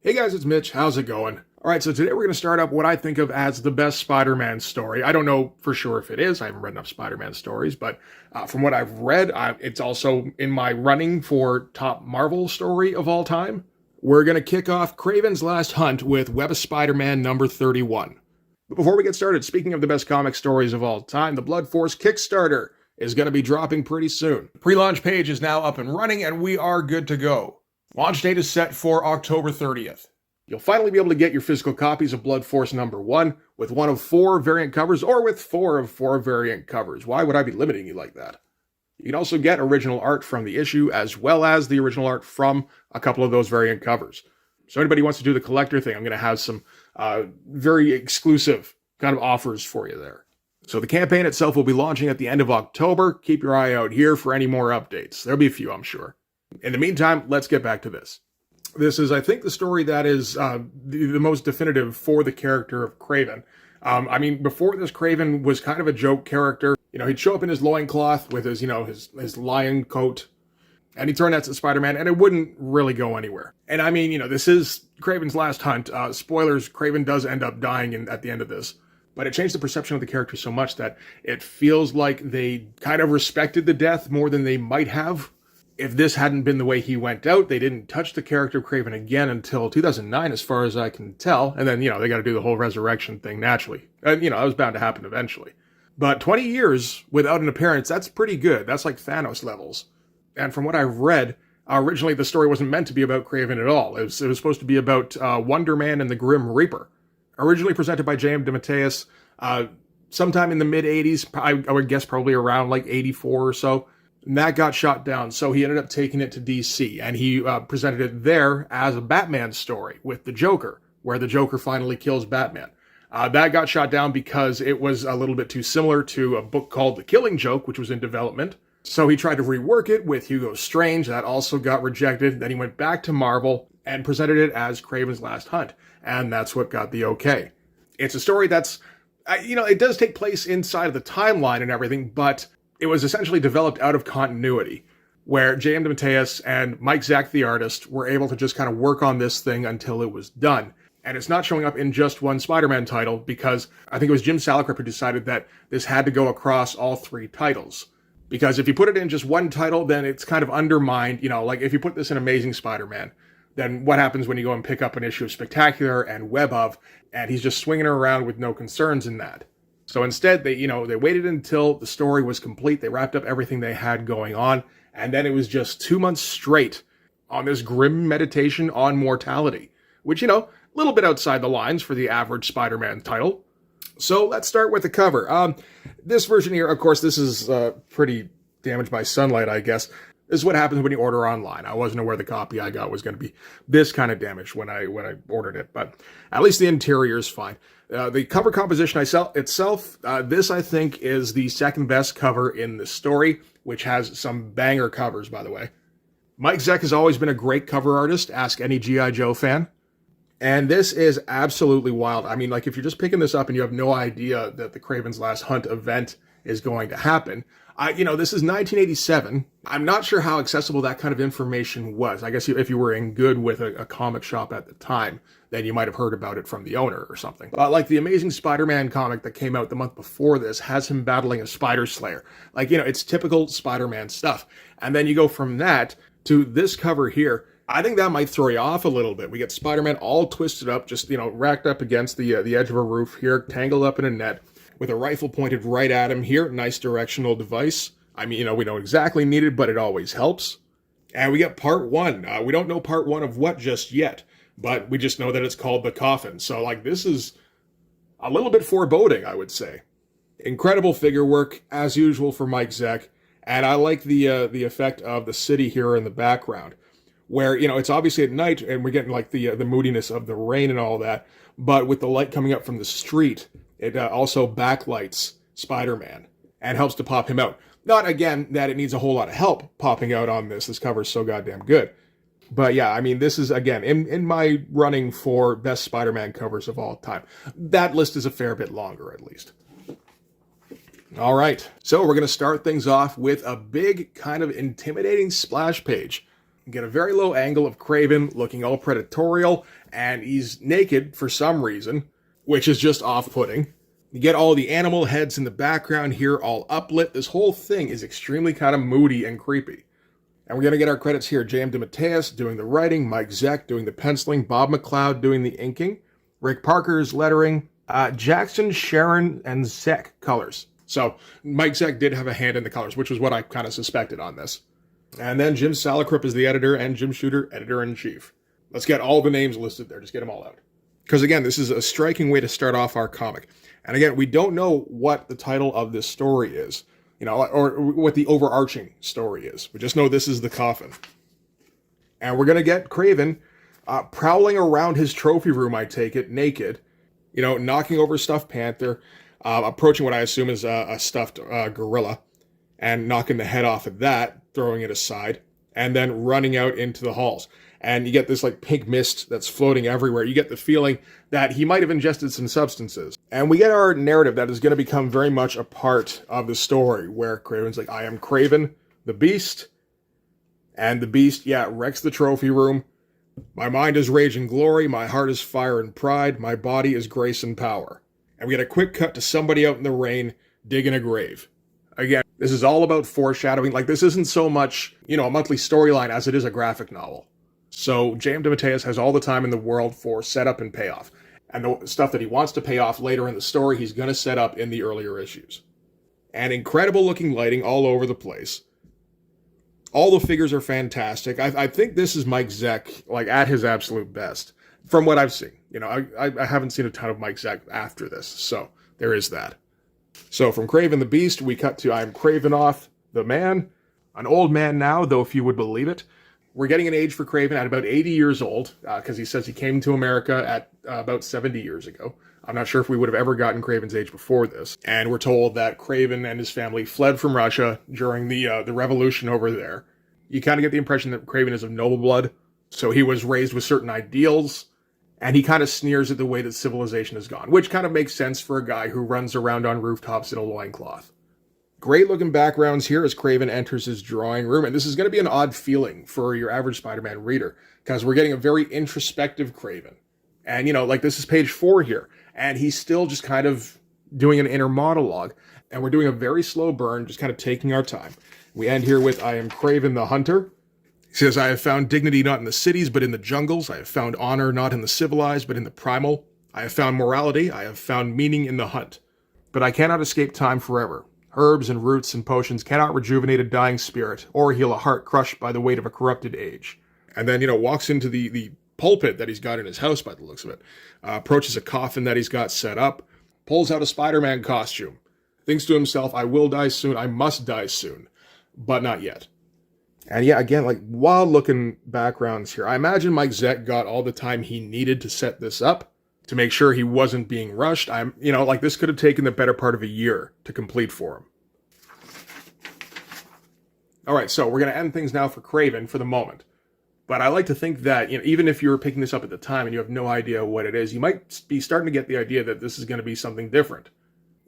Hey guys, it's Mitch. How's it going? Alright, so today we're going to start up what I think of as the best Spider-Man story. I don't know for sure if it is. I haven't read enough Spider-Man stories, but from what I've read, it's also in my running for top Marvel story of all time. We're going to kick off Kraven's Last Hunt with Web of Spider-Man number 31. But before we get started, speaking of the best comic stories of all time, the Blood Force Kickstarter is going to be dropping pretty soon. The pre-launch page is now up and running, and we are good to go. Launch date is set for October 30th. You'll finally be able to get your physical copies of Blood Force number 1 with one of 4 variant covers or with 4 of 4 variant covers. Why would I be limiting you like that? You can also get original art from the issue as well as the original art from a couple of those variant covers. So anybody who wants to do the collector thing, I'm going to have some very exclusive kind of offers for you there. So the campaign itself will be launching at the end of October. Keep your eye out here for any more updates. There'll be a few, I'm sure. In the meantime, let's get back to this. This is, I think, the story that is the most definitive for the character of Kraven. I mean, before this, Kraven was kind of a joke character. You know, he'd show up in his loincloth with his, his lion coat, and he'd turn that to Spider-Man, and it wouldn't really go anywhere. And I mean, this is Kraven's Last Hunt. Spoilers, Kraven does end up dying at the end of this. But it changed the perception of the character so much that it feels like they kind of respected the death more than they might have. If this hadn't been the way he went out, they didn't touch the character of Kraven again until 2009, as far as I can tell. And then, they got to do the whole resurrection thing naturally. And, that was bound to happen eventually. But 20 years without an appearance, that's pretty good. That's like Thanos levels. And from what I've read, originally the story wasn't meant to be about Kraven at all. It was supposed to be about Wonder Man and the Grim Reaper. Originally presented by J.M. DeMatteis, sometime in the mid-'80s, I would guess probably around like 84 or so. And that got shot down, so he ended up taking it to DC, and he presented it there as a Batman story with the Joker, where the Joker finally kills Batman. That got shot down because it was a little bit too similar to a book called The Killing Joke, which was in development. So he tried to rework it with Hugo Strange. That also got rejected. Then he went back to Marvel and presented it as Kraven's Last Hunt, and that's what got the okay. It's a story that's, it does take place inside of the timeline and everything, but it was essentially developed out of continuity, where J.M. DeMatteis and Mike Zeck, the artist, were able to just kind of work on this thing until it was done. And it's not showing up in just one Spider-Man title, because I think it was Jim Salicrup who decided that this had to go across all 3 titles. Because if you put it in just one title, then it's kind of undermined, like if you put this in Amazing Spider-Man, then what happens when you go and pick up an issue of Spectacular and Web of, and he's just swinging around with no concerns in that. So instead, they waited until the story was complete. They wrapped up everything they had going on. And then it was just 2 months straight on this grim meditation on mortality, which, a little bit outside the lines for the average Spider-Man title. So let's start with the cover. This version here, of course, this is pretty damaged by sunlight, I guess. This is what happens when you order online. I wasn't aware the copy I got was going to be this kind of damaged when I ordered it, but at least the interior is fine. The cover composition itself, this I think is the second best cover in the story, which has some banger covers, by the way. Mike Zeck has always been a great cover artist. Ask any G.I. Joe fan. And this is absolutely wild. I mean, like, if you're just picking this up and you have no idea that the Kraven's Last Hunt event is going to happen, this is 1987. I'm not sure how accessible that kind of information was. I guess if you were in good with a comic shop at the time, then you might have heard about it from the owner or something. But like the Amazing Spider-Man comic that came out the month before this has him battling a spider slayer. Like, it's typical Spider-Man stuff. And then you go from that to this cover here. I think that might throw you off a little bit. We get Spider-Man all twisted up, just, racked up against the edge of a roof here, tangled up in a net, with a rifle pointed right at him here. Nice directional device. I mean, we don't exactly need it, but it always helps. And we get part 1. We don't know part 1 of what just yet, but we just know that it's called The Coffin. So, this is a little bit foreboding, I would say. Incredible figure work, as usual, for Mike Zeck. And I like the effect of the city here in the background, where, it's obviously at night, and we're getting, the moodiness of the rain and all that, but with the light coming up from the street, it also backlights Spider-Man and helps to pop him out. Not, again, that it needs a whole lot of help popping out on this. This cover is so goddamn good. But yeah, I mean, this is, again, in my running for best Spider-Man covers of all time. That list is a fair bit longer, at least. All right, so we're going to start things off with a big, kind of intimidating splash page. You get a very low angle of Kraven looking all predatorial, and he's naked for some reason, which is just off-putting. You get all the animal heads in the background here, all uplit. This whole thing is extremely kind of moody and creepy. And we're going to get our credits here. J.M. DeMatteis doing the writing, Mike Zeck doing the penciling, Bob McLeod doing the inking, Rick Parker's lettering, Jackson, Sharon, and Zeck colors. So Mike Zeck did have a hand in the colors, which was what I kind of suspected on this. And then Jim Salicrup is the editor, and Jim Shooter, editor-in-chief. Let's get all the names listed there. Just get them all out. Because again, this is a striking way to start off our comic. And again, we don't know what the title of this story is. Or what the overarching story is. We just know this is the coffin. And we're going to get Kraven prowling around his trophy room, I take it, naked. Knocking over Stuffed Panther, approaching what I assume is a stuffed gorilla, and knocking the head off of that, throwing it aside, and then running out into the halls. And you get this like pink mist that's floating everywhere. You get the feeling that he might have ingested some substances. And we get our narrative that is going to become very much a part of the story, where Kraven's like, I am Kraven, the Beast. And the Beast, wrecks the trophy room. My mind is rage and glory. My heart is fire and pride. My body is grace and power. And we get a quick cut to somebody out in the rain digging a grave. Again, this is all about foreshadowing. Like, this isn't so much, a monthly storyline as it is a graphic novel. So J.M. DeMatteis has all the time in the world for setup and payoff. And the stuff that he wants to pay off later in the story, he's going to set up in the earlier issues. And incredible looking lighting all over the place. All the figures are fantastic. I think this is Mike Zeck, like, at his absolute best, from what I've seen. I haven't seen a ton of Mike Zeck after this, so there is that. So from Kraven the Beast, we cut to I'm Kravenoff the Man, an old man now, though if you would believe it. We're getting an age for Kraven at about 80 years old, because he says he came to America at about 70 years ago. I'm not sure if we would have ever gotten Kraven's age before this. And we're told that Kraven and his family fled from Russia during the revolution over there. You kind of get the impression that Kraven is of noble blood, so he was raised with certain ideals, and he kind of sneers at the way that civilization has gone, which kind of makes sense for a guy who runs around on rooftops in a loincloth. Great looking backgrounds here as Kraven enters his drawing room, and this is going to be an odd feeling for your average Spider-Man reader, because we're getting a very introspective Kraven. And, this is page 4 here, and he's still just kind of doing an inner monologue, and we're doing a very slow burn, just kind of taking our time. We end here with, I am Kraven the Hunter. He says, I have found dignity not in the cities, but in the jungles. I have found honor not in the civilized, but in the primal. I have found morality. I have found meaning in the hunt. But I cannot escape time forever. Herbs and roots and potions cannot rejuvenate a dying spirit or heal a heart crushed by the weight of a corrupted age. And then, walks into the pulpit that he's got in his house by the looks of it, approaches a coffin that he's got set up, pulls out a Spider-Man costume, thinks to himself, I will die soon, I must die soon, but not yet. And again, like, wild looking backgrounds here. I imagine Mike Zeck got all the time he needed to set this up, to make sure he wasn't being rushed. This could have taken the better part of a year to complete for him. All right, so we're going to end things now for Kraven for the moment. But I like to think that, even if you were picking this up at the time and you have no idea what it is, you might be starting to get the idea that this is going to be something different.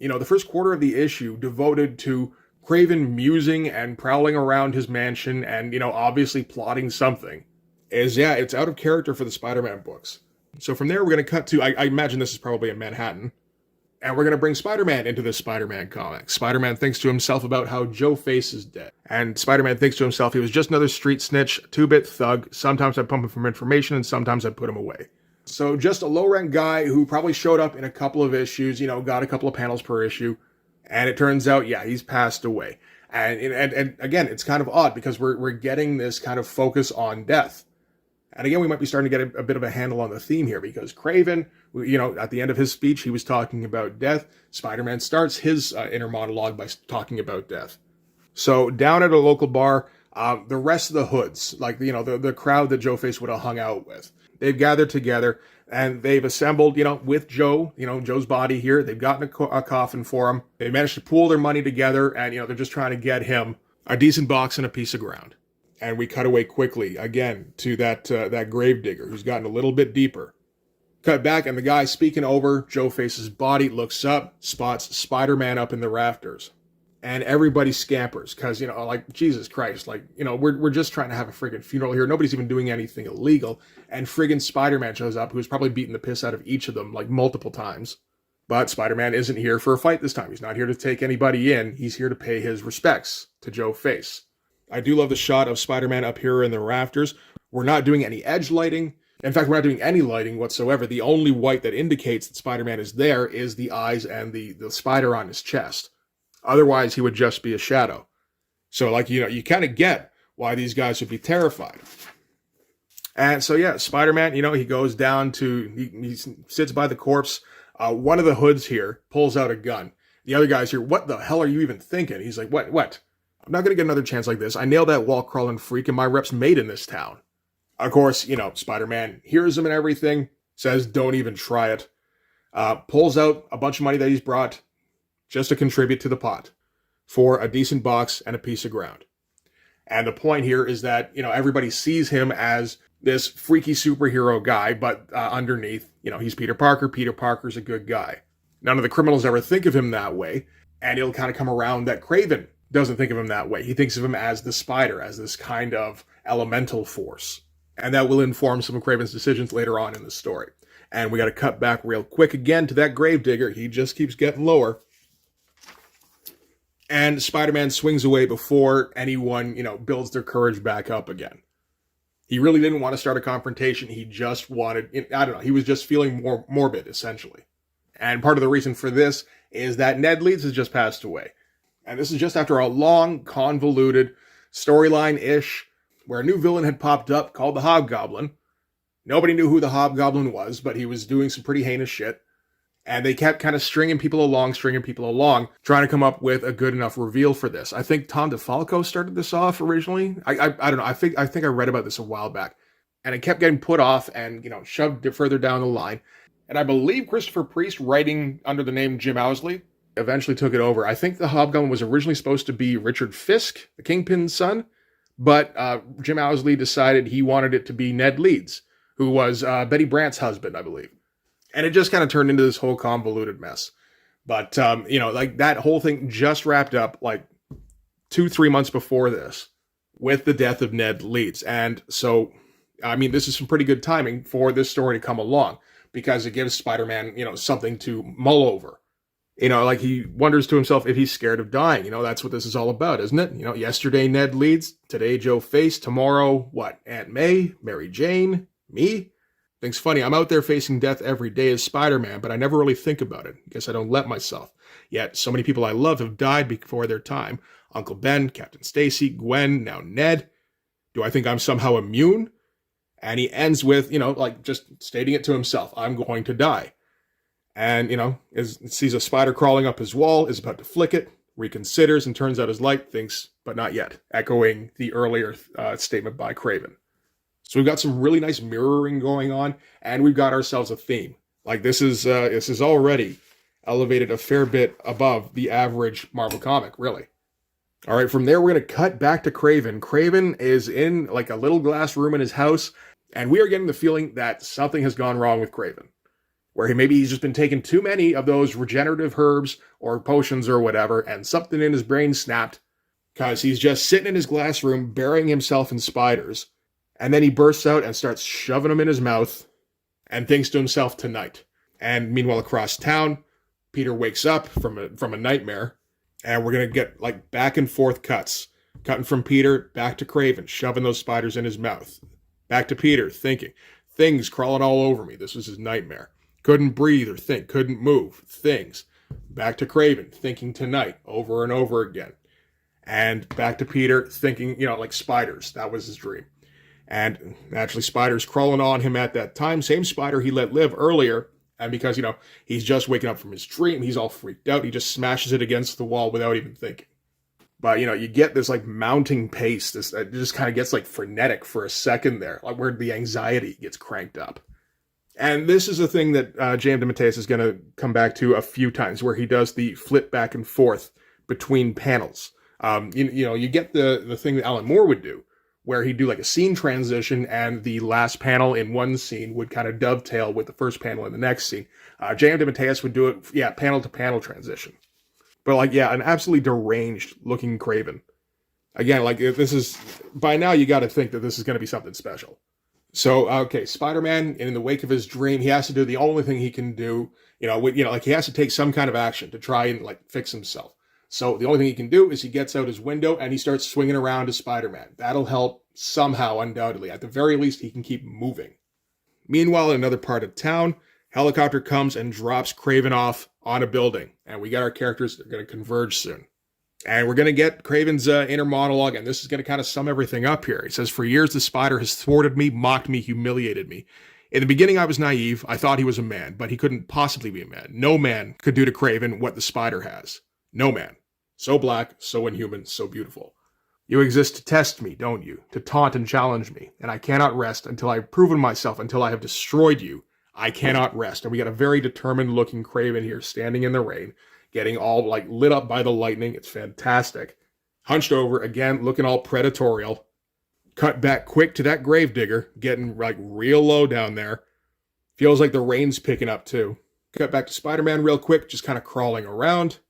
The first quarter of the issue devoted to Kraven musing and prowling around his mansion and, obviously plotting something is, it's out of character for the Spider-Man books. So from there, we're going to cut to, I imagine this is probably in Manhattan, and we're going to bring Spider-Man into this Spider-Man comic. Spider-Man thinks to himself about how Joe Face is dead. And Spider-Man thinks to himself, he was just another street snitch, two-bit thug. Sometimes I'd pump him for information, and sometimes I'd put him away. So just a low-rent guy who probably showed up in a couple of issues, got a couple of panels per issue. And it turns out, he's passed away. And again, it's kind of odd because we're getting this kind of focus on death. And again, we might be starting to get a bit of a handle on the theme here because Kraven, at the end of his speech, he was talking about death. Spider-Man starts his inner monologue by talking about death. So down at a local bar, the rest of the hoods, like, the crowd that Joe Face would have hung out with, they've gathered together and they've assembled, with Joe, Joe's body here. They've gotten a coffin for him. They managed to pool their money together and, they're just trying to get him a decent box and a piece of ground. And we cut away quickly, again, to that gravedigger who's gotten a little bit deeper. Cut back, and the guy speaking over Joe Face's body looks up, spots Spider-Man up in the rafters. And everybody scampers because, like, Jesus Christ, like, we're just trying to have a friggin' funeral here. Nobody's even doing anything illegal. And friggin' Spider-Man shows up, who's probably beaten the piss out of each of them, like, multiple times. But Spider-Man isn't here for a fight this time. He's not here to take anybody in. He's here to pay his respects to Joe Face. I do love the shot of Spider-Man up here in the rafters. We're not doing any edge lighting. In fact, we're not doing any lighting whatsoever. The only white that indicates that Spider-Man is there is the eyes and the spider on his chest. Otherwise, he would just be a shadow. So, like, you kind of get why these guys would be terrified. And so, yeah, Spider-Man, he goes down to, he sits by the corpse. One of the hoods here pulls out a gun. The other guy's here, what the hell are you even thinking? He's like, what? I'm not going to get another chance like this. I nailed that wall-crawling freak and my rep's made in this town. Of course, Spider-Man hears him and everything, says, don't even try it. Pulls out a bunch of money that he's brought just to contribute to the pot for a decent box and a piece of ground. And the point here is that, everybody sees him as this freaky superhero guy, but underneath, he's Peter Parker. Peter Parker's a good guy. None of the criminals ever think of him that way, and it'll kind of come around that Kraven doesn't think of him that way. He thinks of him as the spider, as this kind of elemental force. And that will inform some of Kraven's decisions later on in the story. And we got to cut back real quick again to that gravedigger. He just keeps getting lower. And Spider-Man swings away before anyone, builds their courage back up again. He really didn't want to start a confrontation. He just wanted, he was just feeling more morbid, essentially. And part of the reason for this is that Ned Leeds has just passed away. And this is just after a long, convoluted storyline-ish, where a new villain had popped up called the Hobgoblin. Nobody knew who the Hobgoblin was, but he was doing some pretty heinous shit. And they kept kind of stringing people along, trying to come up with a good enough reveal for this. I think Tom DeFalco started this off originally. I don't know. I think I read about this a while back. And it kept getting put off and, shoved further down the line. And I believe Christopher Priest, writing under the name Jim Owsley, eventually took it over. I think the Hobgoblin was originally supposed to be Richard Fisk, the Kingpin's son. But Jim Owsley decided he wanted it to be Ned Leeds, who was Betty Brant's husband, I believe. And it just kind of turned into this whole convoluted mess. But, like that whole thing just wrapped up like 2-3 months before this with the death of Ned Leeds. And so, this is some pretty good timing for this story to come along because it gives Spider-Man, something to mull over. Like he wonders to himself if he's scared of dying. That's what this is all about, isn't it? Yesterday Ned Leeds, today Joe Face, tomorrow, what? Aunt May, Mary Jane, me? Thinks funny, I'm out there facing death every day as Spider-Man, but I never really think about it. Guess I don't let myself. Yet, so many people I love have died before their time. Uncle Ben, Captain Stacy, Gwen, now Ned. Do I think I'm somehow immune? And he ends with, just stating it to himself. I'm going to die. And, sees a spider crawling up his wall, is about to flick it, reconsiders and turns out his light, thinks, but not yet, echoing the earlier statement by Kraven. So we've got some really nice mirroring going on, and we've got ourselves a theme. Like this is already elevated a fair bit above the average Marvel comic, really. All right, from there we're going to cut back to Kraven. Kraven is in like a little glass room in his house, and we are getting the feeling that something has gone wrong with Kraven. Where he's just been taking too many of those regenerative herbs or potions or whatever, and something in his brain snapped, because he's just sitting in his glass room, burying himself in spiders. And then he bursts out and starts shoving them in his mouth and thinks to himself, tonight. And meanwhile, across town, Peter wakes up from a nightmare, and we're going to get like back and forth cuts. Cutting from Peter back to Kraven, shoving those spiders in his mouth. Back to Peter, thinking, things crawling all over me. This was his nightmare. Couldn't breathe or think, couldn't move. Things. Back to Kraven, thinking tonight, over and over again. And back to Peter, thinking, like spiders. That was his dream. And naturally, spiders crawling on him at that time. Same spider he let live earlier. And because, he's just waking up from his dream, he's all freaked out. He just smashes it against the wall without even thinking. But, you get this, like, mounting pace. It just kind of gets, like, frenetic for a second there. Like, where the anxiety gets cranked up. And this is a thing that J.M. DeMatteis is going to come back to a few times, where he does the flip back and forth between panels. You get the thing that Alan Moore would do, where he'd do like a scene transition and the last panel in one scene would kind of dovetail with the first panel in the next scene. J.M. DeMatteis would do it, panel to panel transition. But like, yeah, an absolutely deranged looking Kraven. Again, like this is by now you got to think that this is going to be something special. So okay, Spider-Man, in the wake of his dream, he has to do the only thing he can do. Like he has to take some kind of action to try and like fix himself. So the only thing he can do is he gets out his window and he starts swinging around as Spider-Man. That'll help somehow, undoubtedly. At the very least, he can keep moving. Meanwhile, in another part of town, helicopter comes and drops Kraven off on a building, and we got our characters that are going to converge soon. And we're going to get Kraven's inner monologue, and this is going to kind of sum everything up here. He says, "For years, the spider has thwarted me, mocked me, humiliated me. In the beginning, I was naive. I thought he was a man, but he couldn't possibly be a man. No man could do to Kraven what the spider has. No man. So black, so inhuman, so beautiful. You exist to test me, don't you? To taunt and challenge me. And I cannot rest until I've proven myself, until I have destroyed you. I cannot rest." And we got a very determined looking Kraven here standing in the rain, getting all like lit up by the lightning. It's fantastic. Hunched over, again, looking all predatorial. Cut back quick to that gravedigger, getting like real low down there. Feels like the rain's picking up too. Cut back to Spider-Man real quick, just kind of crawling around,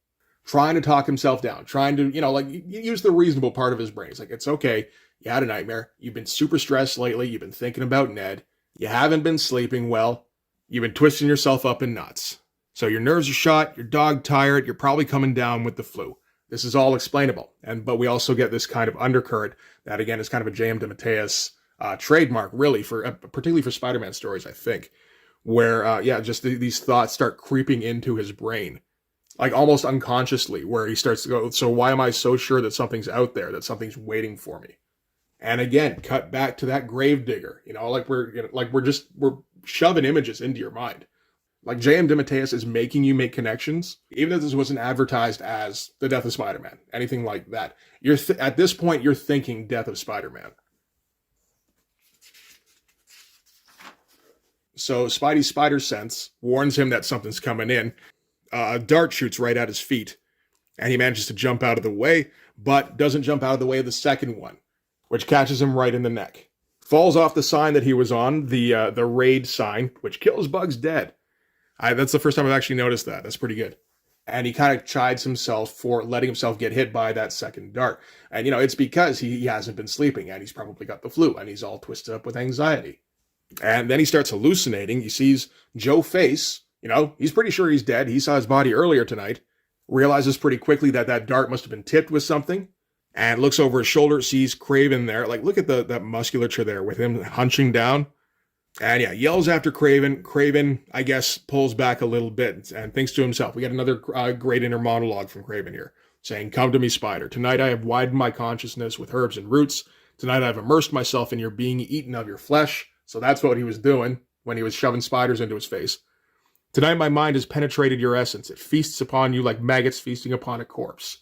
trying to talk himself down, trying to, use the reasonable part of his brain. It's like, it's okay. You had a nightmare. You've been super stressed lately. You've been thinking about Ned. You haven't been sleeping well. You've been twisting yourself up in knots. So your nerves are shot, you're dog tired, you're probably coming down with the flu. This is all explainable. But we also get this kind of undercurrent that, again, is kind of a J.M. DeMatteis trademark, really, particularly for Spider-Man stories, I think, where, these thoughts start creeping into his brain, like almost unconsciously, where he starts to go, so why am I so sure that something's out there, that something's waiting for me? And again, cut back to that gravedigger, we're shoving images into your mind. Like J.M. DeMatteis is making you make connections, even if this wasn't advertised as the death of Spider-Man, anything like that. At this point, you're thinking death of Spider-Man. So Spidey's spider sense warns him that something's coming in. A dart shoots right at his feet, and he manages to jump out of the way, but doesn't jump out of the way of the second one, which catches him right in the neck. Falls off the sign that he was on, the raid sign, which kills Bugs dead. That's the first time I've actually noticed that. That's pretty good. And he kind of chides himself for letting himself get hit by that second dart. And, it's because he hasn't been sleeping, and he's probably got the flu, and he's all twisted up with anxiety. And then he starts hallucinating. He sees Joe Face. He's pretty sure he's dead. He saw his body earlier tonight. Realizes pretty quickly that dart must have been tipped with something. And looks over his shoulder, sees Kraven there. Like, look at that musculature there with him hunching down. And yeah, yells after Kraven. Kraven, I guess, pulls back a little bit and thinks to himself. We got another great inner monologue from Kraven here, saying, "Come to me, Spider. Tonight I have widened my consciousness with herbs and roots. Tonight I've immersed myself in your being, eaten of your flesh." So that's what he was doing when he was shoving spiders into his face. "Tonight my mind has penetrated your essence. It feasts upon you like maggots feasting upon a corpse."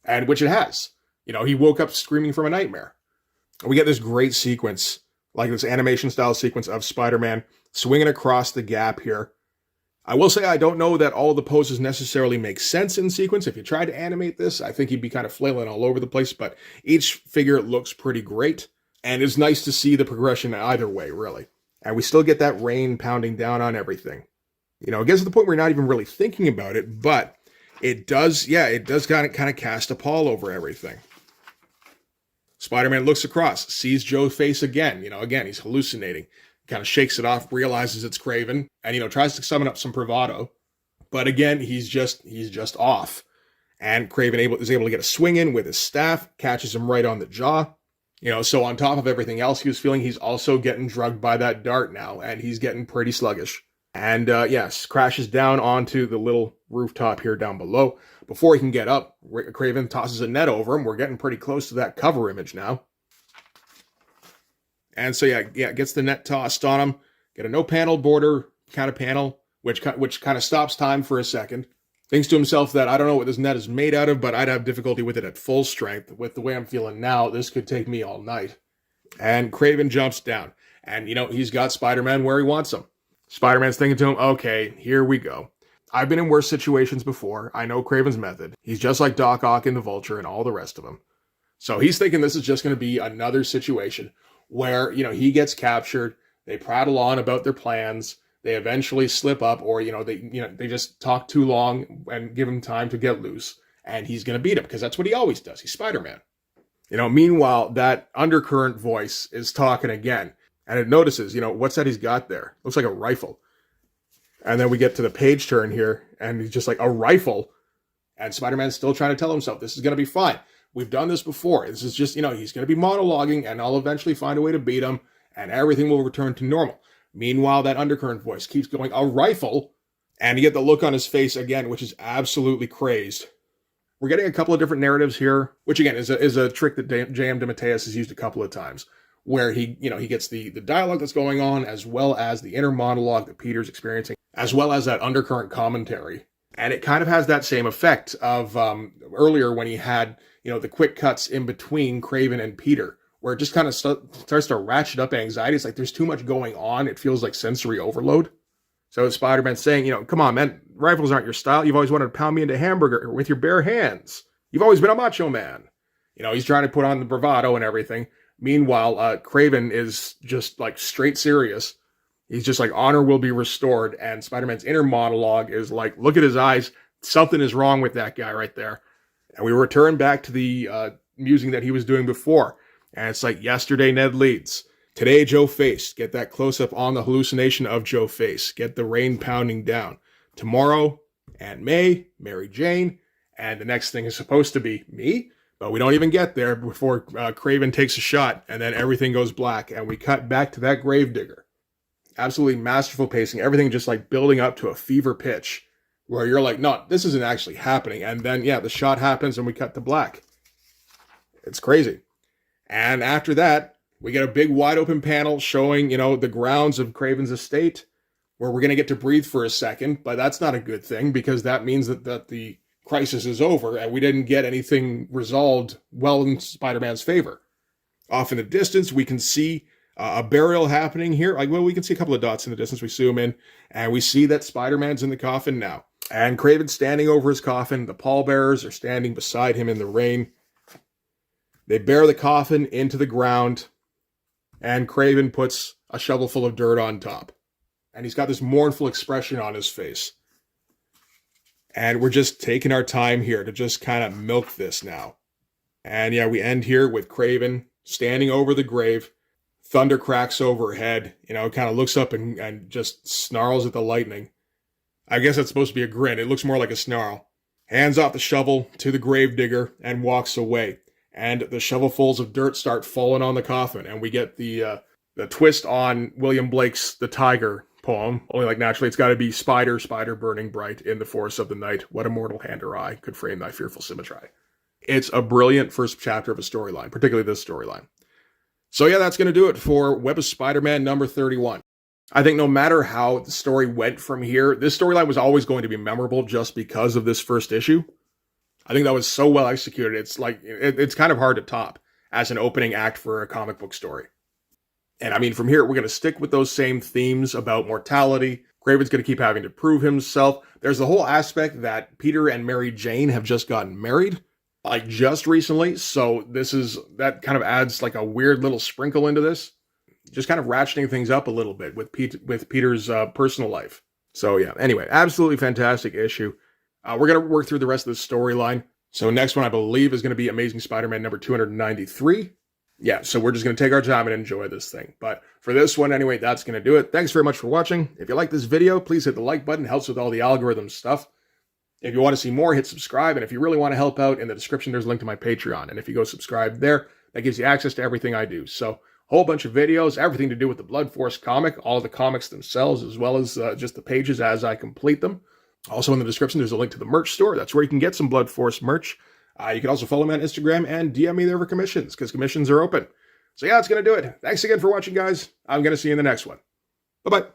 And which it has. He woke up screaming from a nightmare. We get this great sequence, like this animation-style sequence of Spider-Man swinging across the gap here. I will say I don't know that all of the poses necessarily make sense in sequence. If you tried to animate this, I think he'd be kind of flailing all over the place, but each figure looks pretty great, and it's nice to see the progression either way, really. And we still get that rain pounding down on everything. It gets to the point where you're not even really thinking about it, but it does kind of cast a pall over everything. Spider-Man looks across, sees Joe's face again. Again, he's hallucinating. Kind of shakes it off, realizes it's Kraven, and, tries to summon up some bravado. But again, he's just off. And Kraven is able to get a swing in with his staff, catches him right on the jaw. So on top of everything else he was feeling, he's also getting drugged by that dart now, and he's getting pretty sluggish. And crashes down onto the little rooftop here down below. Before he can get up, Kraven tosses a net over him. We're getting pretty close to that cover image now. And so gets the net tossed on him. Get a no panel border kind of panel, which kind of stops time for a second. Thinks to himself that I don't know what this net is made out of, but I'd have difficulty with it at full strength. With the way I'm feeling now, this could take me all night. And Kraven jumps down. And, he's got Spider-Man where he wants him. Spider-Man's thinking to him, okay, here we go. I've been in worse situations before. I know Kraven's method. He's just like Doc Ock and the Vulture and all the rest of them. So he's thinking this is just going to be another situation where, he gets captured. They prattle on about their plans. they eventually slip up, or they just talk too long and give him time to get loose, and he's going to beat him because that's what he always does. He's Spider-Man. Meanwhile, that undercurrent voice is talking again, and it notices, what's that he's got there? Looks like a rifle. And then we get to the page turn here, and he's just like, a rifle? And Spider-Man's still trying to tell himself, this is going to be fine. We've done this before. This is just, he's going to be monologuing, and I'll eventually find a way to beat him, and everything will return to normal. Meanwhile, that undercurrent voice keeps going, a rifle? And you get the look on his face again, which is absolutely crazed. We're getting a couple of different narratives here, which again is a trick that J.M. DeMatteis has used a couple of times, where he gets the dialogue that's going on, as well as the inner monologue that Peter's experiencing, as well as that undercurrent commentary. And it kind of has that same effect of earlier when he had, the quick cuts in between Kraven and Peter, where it just kind of starts to ratchet up anxiety. It's like there's too much going on. It feels like sensory overload. So Spider-Man saying, come on, man, rifles aren't your style. You've always wanted to pound me into hamburger with your bare hands. You've always been a macho man. He's trying to put on the bravado and everything. Meanwhile, Kraven is just like straight serious. He's just like, honor will be restored. And Spider-Man's inner monologue is like, look at his eyes. Something is wrong with that guy right there. And we return back to the musing that he was doing before. And it's like, yesterday Ned leads. Today, Joe Face. Get that close-up on the hallucination of Joe Face. Get the rain pounding down. Tomorrow, Aunt May, Mary Jane, and the next thing is supposed to be me, but we don't even get there before Kraven takes a shot, and then everything goes black, and we cut back to that gravedigger. Absolutely masterful pacing. Everything just like building up to a fever pitch, where you're like, no, this isn't actually happening. And then, the shot happens, and we cut to black. It's crazy. And after that, we get a big wide open panel showing, the grounds of Kraven's estate, where we're going to get to breathe for a second, but that's not a good thing because that means that the crisis is over and we didn't get anything resolved well in Spider-Man's favor. Off in the distance, we can see a burial happening here. We can see a couple of dots in the distance. We zoom in and we see that Spider-Man's in the coffin now. And Kraven's standing over his coffin. The pallbearers are standing beside him in the rain. They bear the coffin into the ground. And Kraven puts a shovel full of dirt on top. And he's got this mournful expression on his face. And we're just taking our time here to just kind of milk this now. And we end here with Kraven standing over the grave. Thunder cracks overhead. Kind of looks up and just snarls at the lightning. I guess that's supposed to be a grin. It looks more like a snarl. Hands off the shovel to the gravedigger and walks away. And the shovelfuls of dirt start falling on the coffin. And we get the twist on William Blake's The Tiger poem. Only naturally it's got to be spider burning bright in the forest of the night. What a mortal hand or eye could frame thy fearful symmetry. It's a brilliant first chapter of a storyline, particularly this storyline. So that's going to do it for Web of Spider-Man number 31. I think no matter how the story went from here, this storyline was always going to be memorable just because of this first issue. I think that was so well executed. It's like, it's kind of hard to top as an opening act for a comic book story. And from here, we're going to stick with those same themes about mortality. Kraven's going to keep having to prove himself. There's the whole aspect that Peter and Mary Jane have just gotten married, just recently. So that kind of adds like a weird little sprinkle into this. Just kind of ratcheting things up a little bit with Peter's personal life. So anyway, absolutely fantastic issue. We're going to work through the rest of the storyline. So next one, I believe, is going to be Amazing Spider-Man number 293. So we're just going to take our time and enjoy this thing. But for this one, anyway, that's going to do it. Thanks very much for watching. If you like this video, please hit the like button. It helps with all the algorithm stuff. If you want to see more, hit subscribe. And if you really want to help out, in the description, there's a link to my Patreon. And if you go subscribe there, that gives you access to everything I do. So a whole bunch of videos, everything to do with the Blood Force comic, all the comics themselves, as well as just the pages as I complete them. Also in the description, there's a link to the merch store. That's where you can get some Blood Force merch. You can also follow me on Instagram and DM me there for commissions, because commissions are open. So that's going to do it. Thanks again for watching, guys. I'm going to see you in the next one. Bye-bye.